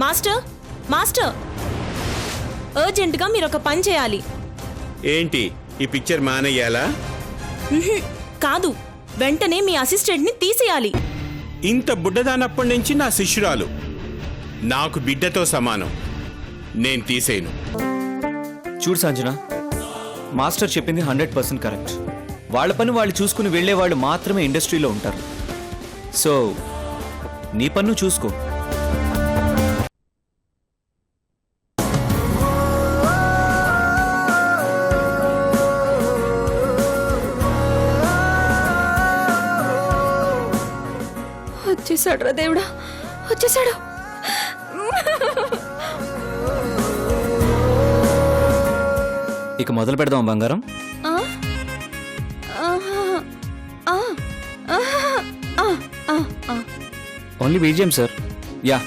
Master master అర్జెంటుగా మీరు ఒక పని చేయాలి. ఏంటి ఈ పిక్చర్ మానేయాలా? కాదు, వెంటనే మీ అసిస్టెంట్ని తీసేయాలి. ఇంత బుడ్డదానప్పటి నుంచి నా శిష్యురాలు, నాకు బిడ్డతో సమానం. నేను తీసేయను. చూడు సంజన, మాస్టర్ చెప్పింది 100% కరెక్ట్. వాళ్ళ పని వాళ్ళు చూసుకుని వెళ్లే వాళ్ళు మాత్రమే ఇండస్ట్రీలో ఉంటారు. సో నీ పన్ను చూసుకో. వచ్చేసాడు రా దేవుడా, వచ్చేసాడు. ఇక మొదలు పెడదాం బంగారం. Only BGM sir. యా,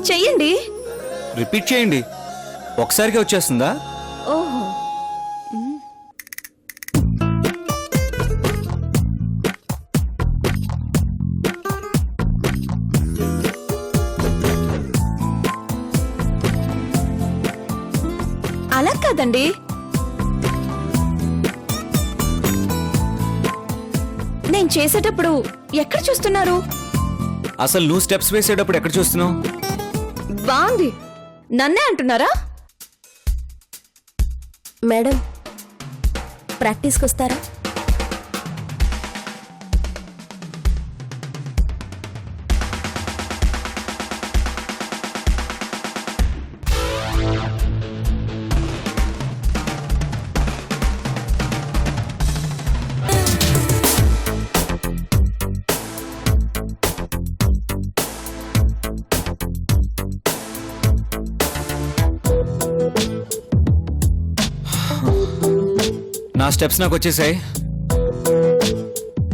చెయ్యండి. రిపీట్ చేయండి. ఒకసారిగా వచ్చేస్తుందా? ఓహో, అలా కాదండి. నేను చేసేటప్పుడు ఎక్కడ చూస్తున్నారు? అసలు నువ్వు స్టెప్స్ వేసేటప్పుడు ఎక్కడ చూస్తున్నావు? బాగుంది, నన్నే అంటున్నారా? మేడం, ప్రాక్టీస్కి వస్తారా? నా స్టెప్స్ నాకు వచ్చేసాయి.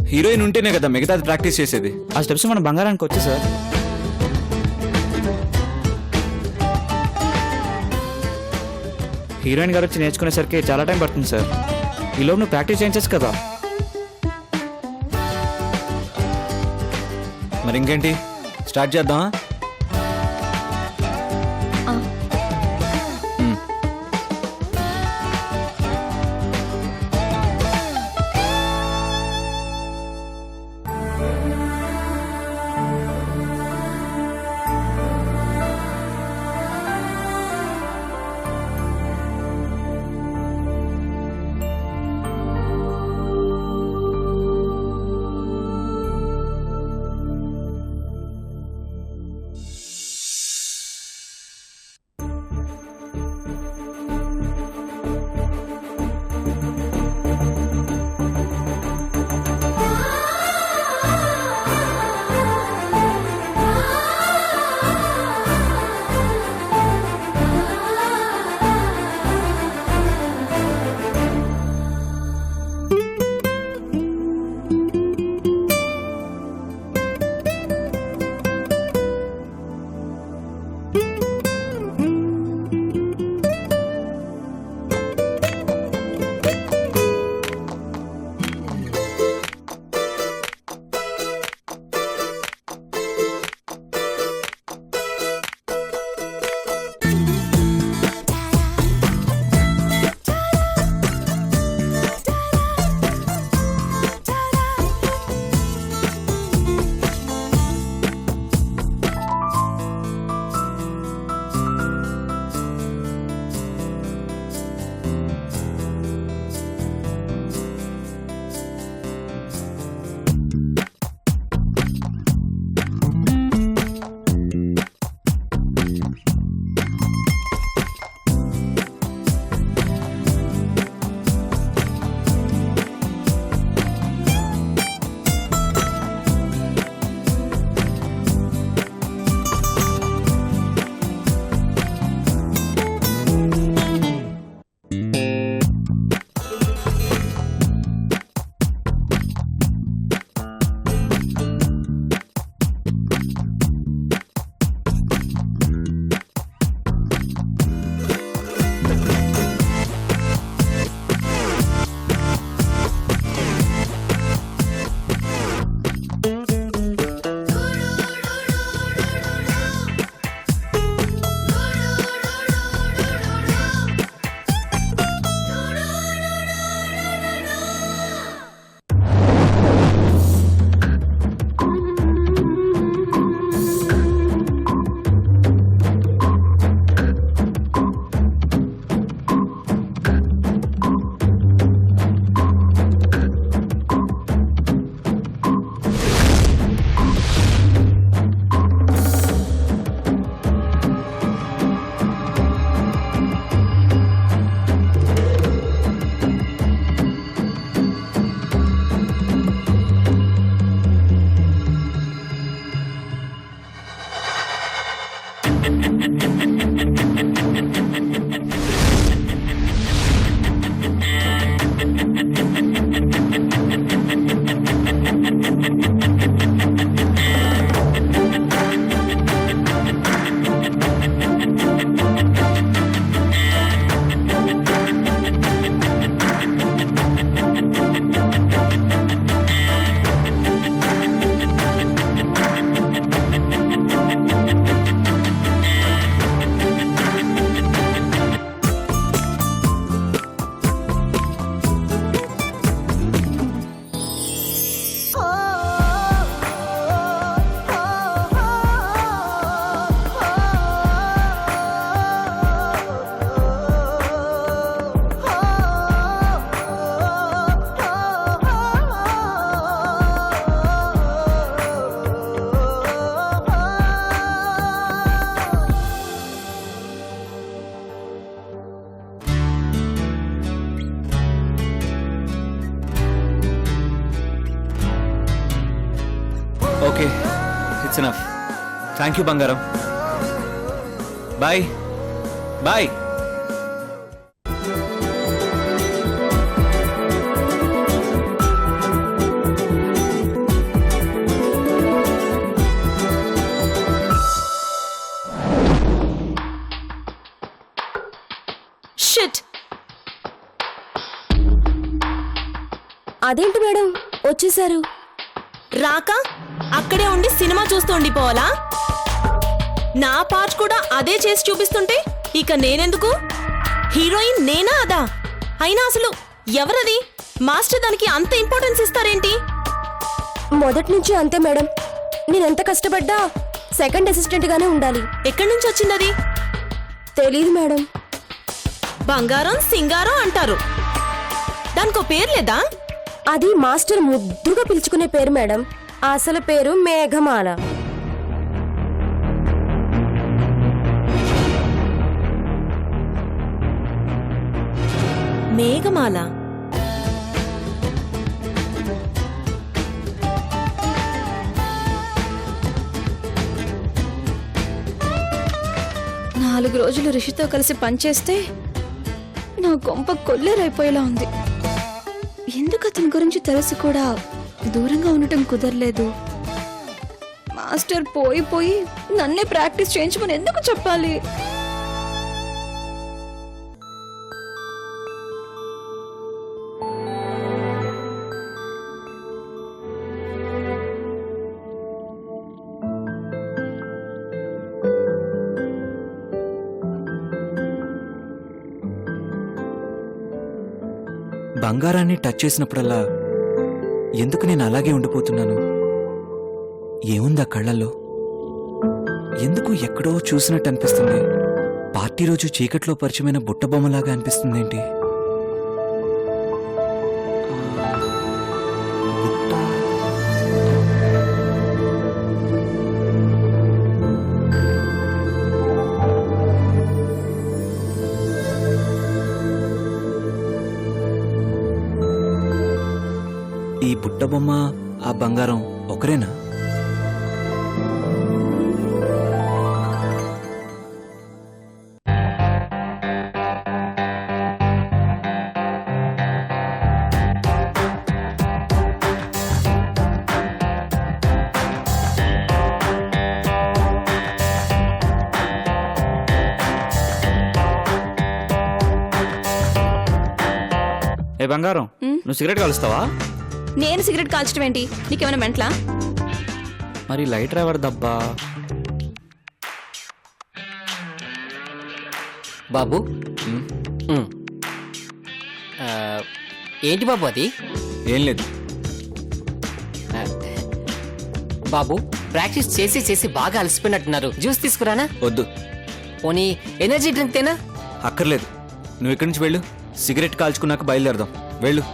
హీరోయిన్ ఉంటేనే కదా మిగతాది ప్రాక్టీస్ చేసేది. ఆ స్టెప్స్ మన బంగారానికి వచ్చే సార్. హీరోయిన్ గారు వచ్చి నేర్చుకునేసరికి చాలా టైం పడుతుంది సార్. ఈలోపు నువ్వు ప్రాక్టీస్ చేయించచ్చు కదా. మరి ఇంకేంటి, స్టార్ట్ చేద్దామా? Okay it's enough. Thank you బంగారం. Bye bye. షిట్. అదేంటి మేడం వచ్చేసారు? రాక అక్కడే ఉండి సినిమా చూస్తూ ఉండిపోవాలా? నా పార్ట్ కూడా అదే చేసి చూపిస్తుంటే ఇక నేనెందుకు? హీరోయిన్ నేనా అదా? అయినా అసలు ఎవరది? మాస్టర్ దానికి అంత ఇంపార్టెన్స్ ఇస్తారేంటి? మొదటి నుంచి అంతే మేడం. నేనెంత కష్టపడ్డా సెకండ్ అసిస్టెంట్ గానే ఉండాలి. ఎక్కడి నుంచి వచ్చిందది? తెలీదు మేడం. బంగారం సింగారం అంటారు, దానికో పేరు లేదా? అది మాస్టర్ ముద్దుగా పిలుచుకునే పేరు మేడం. అసలు పేరు మేఘమాల. మేఘమాల. నాలుగు రోజులు రిషితో కలిసి పనిచేస్తే నా గొంప కొల్లేరైపోయేలా ఉంది. ఎందుకు అతని గురించి తెలిసి కూడా దూరంగా ఉండటం కుదరలేదు? మాస్టర్ పోయి నన్నే ప్రాక్టీస్ చేయించమని ఎందుకు చెప్పాలి? బంగారాన్ని టచ్ చేసినప్పుడల్లా ఎందుకు నేను అలాగే ఉండిపోతున్నాను? ఏముంది ఆ కళ్ళల్లో? ఎందుకు ఎక్కడో చూసినట్టు అనిపిస్తుంది? పార్టీ రోజు చీకట్లో పరిచయమైన బుట్టబొమ్మలాగా అనిపిస్తుందేంటి? బుట్ట. ఈ బుట్టబొమ్మ ఆ బంగారం ఒకరేనా? ఏ బంగారం, నువ్వు సిగరెట్ కాలుస్తావా? నేను సిగరెట్ కాల్చడం ఏంటి? నీకేమైనా మెంట్లా? మరి లైటర్ ఎవరిదబ్బా? బాబు ఏంటి బాబు అది? ఏం లేదు బాబు, ప్రాక్టీస్ చేసి చేసి బాగా అలసిపోయినట్టున్నారు. జ్యూస్ తీసుకురానా? వద్దు. పోనీ ఎనర్జీ డ్రింక్ తేనా? అక్కర్లేదు. నువ్వు ఇక్కడి నుంచి వెళ్ళు. సిగరెట్ కాల్చుకున్నాక బయలుదేరదాం. వెళ్ళు.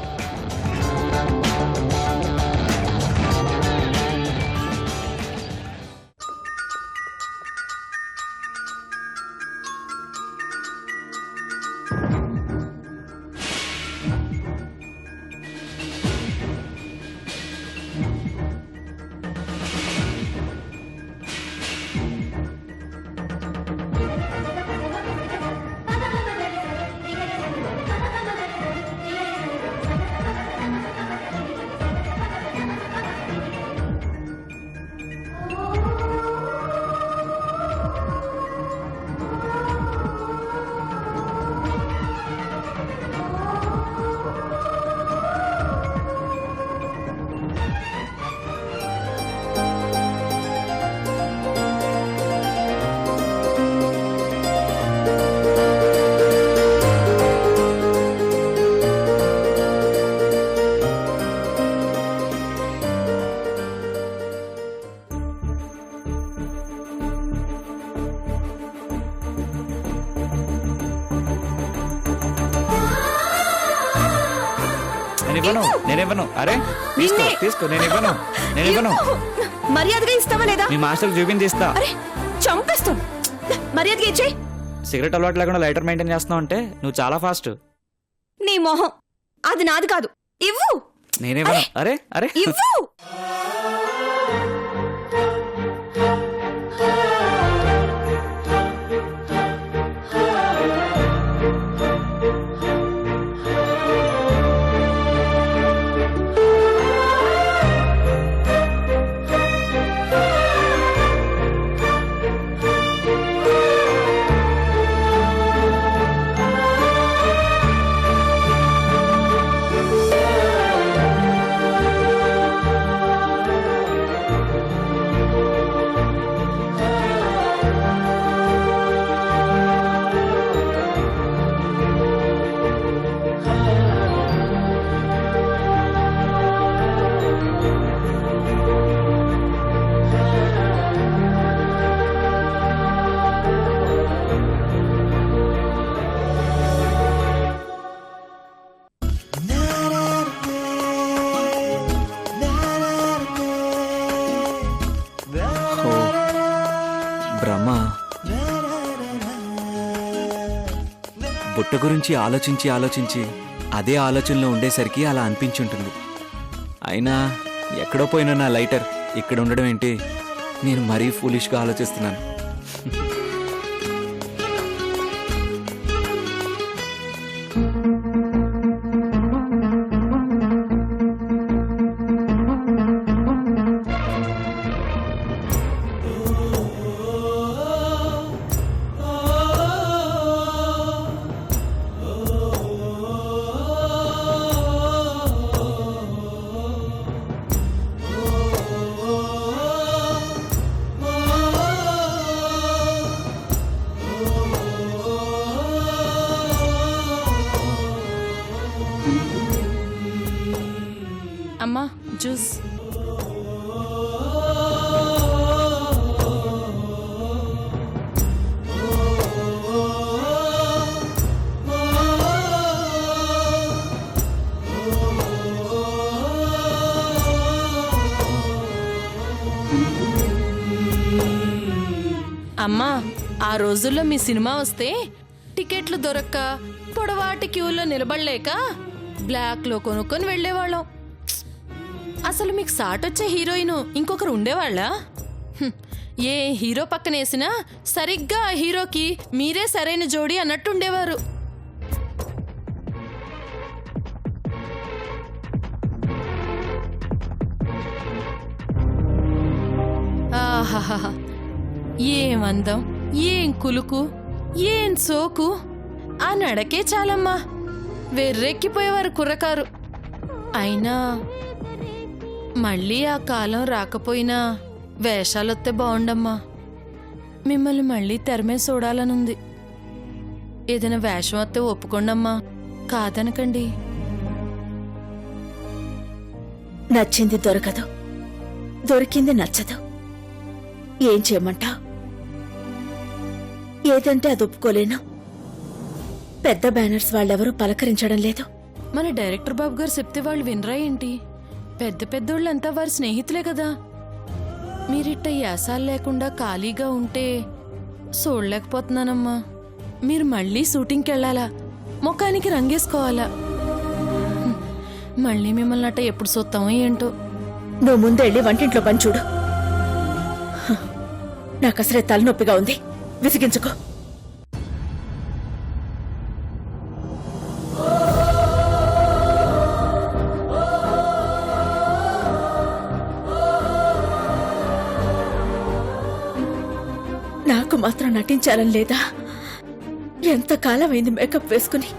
నేనివ్వను. అరే తీసుకో తీసుకో. నేనివ్వను. మర్యాదగా ఇస్తావా లేదా? మీ మాస్టర్ చూపించి ఇస్తా. అరే చంపేస్తాను. మర్యాదగా ఇచ్చే. సిగరెట్ అలవాటు లేకుండా లైటర్ మెయింటైన్ చేస్తున్నావు అంటే నువ్వు చాలా ఫాస్ట్. నీ మొహం, అది నాది కాదు. ఇవ్వు. నేనివ్వను. అరే అరే ఇవ్వు. బుట్ట గురించి ఆలోచించి ఆలోచించి అదే ఆలోచనలో ఉండేసరికి అలా అనిపించుంటుంది. అయినా ఎక్కడో పోయిన నా లైటర్ ఇక్కడ ఉండడం ఏంటి? నేను మరీ ఫూలిష్గా ఆలోచిస్తున్నాను. అమ్మా జ్యూస్. అమ్మా, ఆ రోజుల్లో మీ సినిమా వస్తే టికెట్లు దొరక్క పొడవాటి క్యూలో నిలబడలేక బ్లాక్ లో కొనుక్కొని వెళ్లేవాళ్ళం. అసలు మీకు సాటొచ్చే హీరోయిన్ ఇంకొకరు ఉండేవాళ్ళా? ఏ హీరో పక్కనేసినా సరిగ్గా ఆ హీరోకి మీరే సరైన జోడి అన్నట్టు ఉండేవారు. ఆహాహా, ఏం అందం, ఏం కులుకు, ఏం సోకు, ఆ నడకే చాలమ్మా. వెర్రెక్కిపోయేవారు కుర్రకారు. అయినా మళ్ళీ ఆ కాలం రాకపోయినా వేషాలొత్తే బాగుండమ్మా. మిమ్మల్ని మళ్ళీ తెరమే చూడాలనుంది. ఏదైనా వేషం వస్తే ఒప్పుకోండమ్మా, కాదనకండి. నచ్చింది దొరకదు, దొరికింది నచ్చదు. ఏం చేయమంటావు? ఏదంటే అది ఒప్పుకోలేను. పెద్ద బ్యానర్స్ వాళ్ళెవరూ పలకరించడం లేదు. మన డైరెక్టర్ బాబు గారు చెప్తే వాళ్ళు వినరా ఏంటి? పెద్ద పెద్దోళ్ళంతా వారి స్నేహితులే కదా. మీరిట్ట యాసాలు లేకుండా ఖాళీగా ఉంటే చూడలేకపోతున్నానమ్మా. మీరు మళ్ళీ షూటింగ్కి వెళ్ళాలా, ముఖానికి రంగేసుకోవాలా. మళ్ళీ మిమ్మల్ని అట్ట ఎప్పుడు చూస్తామో ఏంటో. నువ్వు ముందెళ్ళి వంటింట్లో పని చూడు. నాకసలే తలనొప్పిగా ఉంది, విసిగించుకో. నాకు మాత్రం నటించాలని లేదా? ఎంతకాలం అయింది మేకప్ వేసుకుని.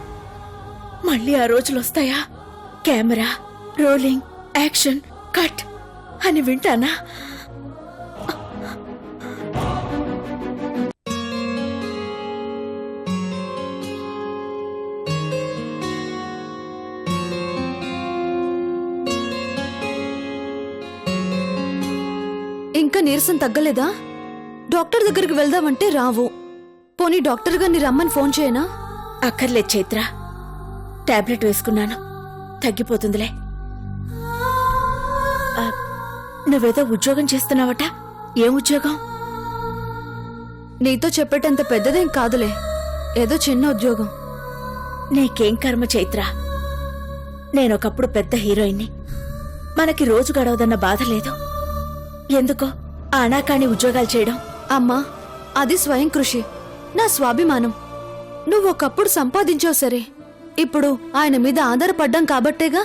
మళ్ళీ ఆ రోజులు వస్తాయా? కెమెరా, రోలింగ్, యాక్షన్, కట్ అని వింటానా? ఇంకా నీరసం తగ్గలేదా? డాక్టర్ దగ్గరికి వెళ్దామంటే రావు. పోనీ డాక్టర్ గారిని రమ్మని ఫోన్ చేయనా? అక్కర్లేదు చైత్ర, టాబ్లెట్ వేసుకున్నాను, తగ్గిపోతుందిలే. నువ్వేదో ఉద్యోగం చేస్తున్నావట. ఏం ఉద్యోగం? నీతో చెప్పేటంత పెద్దదేం కాదులే, ఏదో చిన్న ఉద్యోగం. నీకేం కర్మ చైత్ర. నేనొకప్పుడు పెద్ద హీరోయిన్ని. మనకి రోజు గడవదన్న బాధ లేదు. ఎందుకో ఆనాకాని ఉద్యోగాలు చేయడం? అమ్మా, అది స్వయం కృషి, నా స్వాభిమానం. నువ్వు ఒకప్పుడు సంపాదించావు సరే, ఇప్పుడు ఆయన మీద ఆధారపడ్డాం కాబట్టేగా.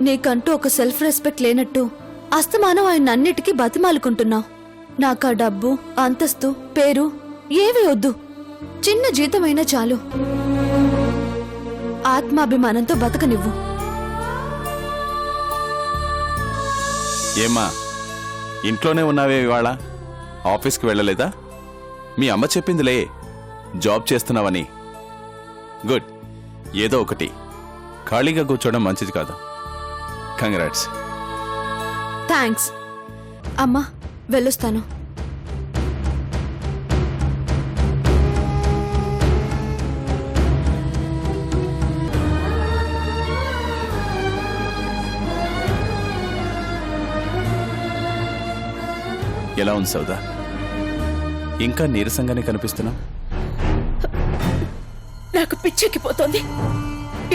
నీకంటూ ఒక సెల్ఫ్ రెస్పెక్ట్ లేనట్టు అస్తమానం ఆయన అన్నిటికీ బతిమాలుకుంటున్నావు. నాకా డబ్బు, అంతస్తు, పేరు ఏవి వద్దు. చిన్న జీతమైనా చాలు. ఆత్మాభిమానంతో బతకనివ్వు. ఏమ్మా, ఇంట్లోనే ఉన్నావే ఇవాళ? ఆఫీస్కి వెళ్ళలేదా? మీ అమ్మ చెప్పిందిలే జాబ్ చేస్తున్నావని. గుడ్, ఏదో ఒకటి. ఖాళీగా కూర్చోవడం మంచిది కాదు. కంగ్రాట్స్. థ్యాంక్స్ అమ్మా, వెళ్ళొస్తాను. ఎలా ఉంది సౌదా? ఇంకా నీరసంగానే కనిపిస్తున్నావు. నాకు పిచ్చెక్కిపోతోంది.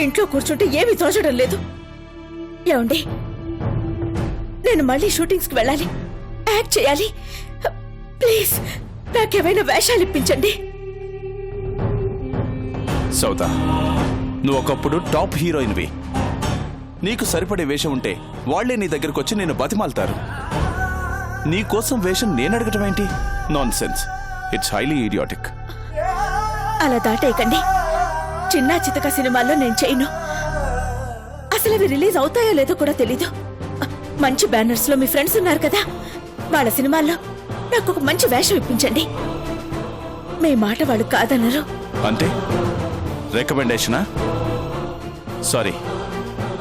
ఇంట్లో కూర్చుంటే ఏమీ తోచడం లేదు. ఏమండి, నేను మళ్ళీ షూటింగ్స్కి వెళ్ళాలి, యాక్ట్ చేయాలి. ప్లీజ్ నాకేమైనా వేషాలు ఇప్పించండి. సౌదా, నువ్వు ఒకప్పుడు టాప్ హీరోయిన్వి. నీకు సరిపడే వేషం ఉంటే వాళ్లే నీ దగ్గరకు వచ్చి నేను బతిమాలుతారు. నీ కోసం వేషం నేను అడగటం ఏంటి? Non sense. It's highly idiotic. అలా దాటేయకండి. చిన్న చితక సినిమాల్లో నేను చేయను. అసలు అవి రిలీజ్ అవుతాయో లేదో కూడా తెలీదు. మంచి బ్యానర్స్ లో మీ ఫ్రెండ్స్ ఉన్నారు కదా, వాళ్ళ సినిమాల్లో నాకు ఒక మంచి వేషం ఇప్పించండి. మీ మాట వాళ్ళు కాదన్నారు. అంటే రికమెండేషనా? సారీ,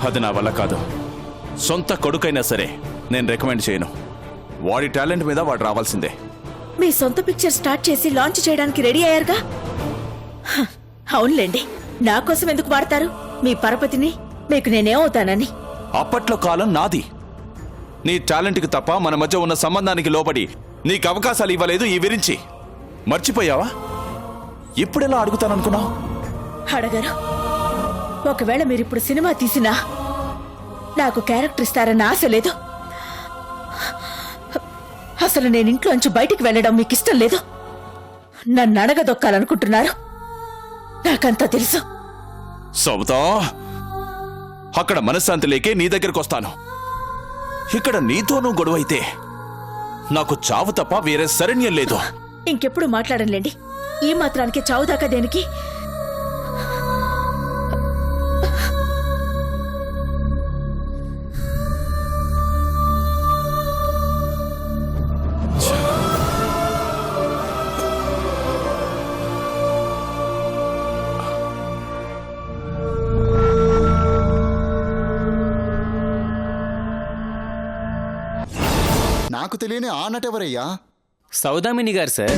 అది నా వల్ల కాదు. సొంత కొడుకైనా సరే నేను రికమెండ్ చేయను. వాడి టాలెంట్ మీద వాడు రావాల్సిందే. మీ సొంత పిక్చర్ స్టార్ట్ చేసి లాంచ్ చేయడానికి రెడీ అయ్యారుగా. హ, అవునులేండి, నా కోసం ఎందుకు వాడతారు? మీ పరపతిని మీకు నేనేమవుతానని. అప్పట్లో కాలం నాది. నీ టాలెంట్కి తప్ప మన మధ్య ఉన్న సంబంధానికి లోబడి నీకు అవకాశాలు ఇవ్వలేదు ఈ విరించి. మర్చిపోయావా? ఇప్పుడెలా అడుగుతాననుకున్నావు? అడగరు. ఒకవేళ మీరిప్పుడు సినిమా తీసినా నాకు క్యారెక్టర్ ఇస్తారన్న ఆశ లేదు. అసలు నేను ఇంట్లోంచి బయటికి వెళ్ళడం మీకు ఇష్టం లేదు. నన్ను అడగదొక్కాలనుకుంటున్నారు. నాకంతా తెలుసు. సౌదా, అక్కడ మనశ్శాంతి లేకే నీ దగ్గరకు వస్తాను. ఇక్కడ నీతోనూ గొడవైతే నాకు చావు తప్ప వేరే శరణ్యం లేదు. ఇంకెప్పుడు మాట్లాడలేండి. ఈ మాత్రానికి చావుదాకా దేనికి? నాకు తెలియని ఆ నటెవరయ్యా? సౌదామిని గారు సార్.